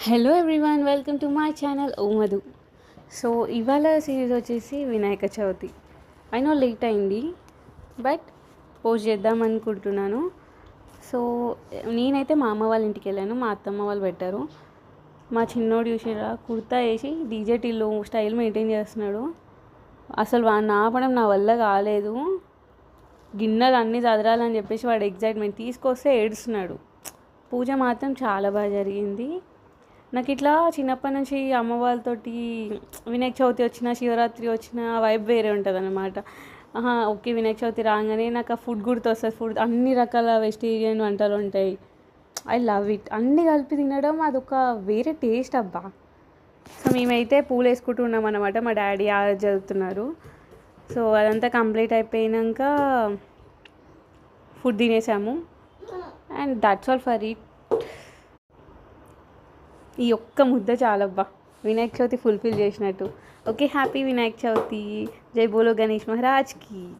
Hello everyone, welcome to my channel ఓ Madhu. So ఇవాళ series వచ్చేసి వినాయక చవితి. అయినో లేట్ అయింది, బట్ పోస్ట్ చేద్దాం అనుకుంటున్నాను. సో నేనైతే మా అమ్మ వాళ్ళ ఇంటికి వెళ్ళాను. మా అత్తమ్మ వాళ్ళు పెట్టారు. మా చిన్నోడు చూసిరా, కుర్తా వేసి డీజే టిల్లు స్టైల్ మెయింటైన్ చేస్తున్నాడు. అసలు వాడిని ఆపడం నా వల్ల కాలేదు. గిన్నెలు అన్నీ చదరాలని చెప్పేసి వాడు ఎగ్జైట్మెంట్ తీసుకొస్తే ఏడుస్తున్నాడు. పూజ మాత్రం చాలా బాగా జరిగింది. నాకు ఇట్లా చిన్నప్పటి నుంచి అమ్మ వాళ్ళతోటి వినాయక చవితి వచ్చిన, శివరాత్రి వచ్చిన వైబ్ వేరే ఉంటుంది అన్నమాట. ఓకే, వినాయక చవితి రాగానే నాకు ఆ ఫుడ్ గుర్తొస్తుంది. ఫుడ్ అన్ని రకాల వెజిటేరియన్ వంటలు ఉంటాయి. I love it. అన్నీ కలిపి తినడం అదొక వేరే టేస్ట్ అబ్బా. సో మేమైతే పూలు వేసుకుంటున్నాం అన్నమాట. మా డాడీ చదువుతున్నారు. సో అదంతా కంప్లీట్ అయిపోయాక ఫుడ్ తినేసాము. And that's all for it. ఈ ఒక్క ముద్ద చాలబ్బా, వినాయక చవితి ఫుల్ఫిల్ చేసినట్టు. Okay, happy Vinayaka Chavithi. జై బోలో గణేష్ మహారాజ్కి.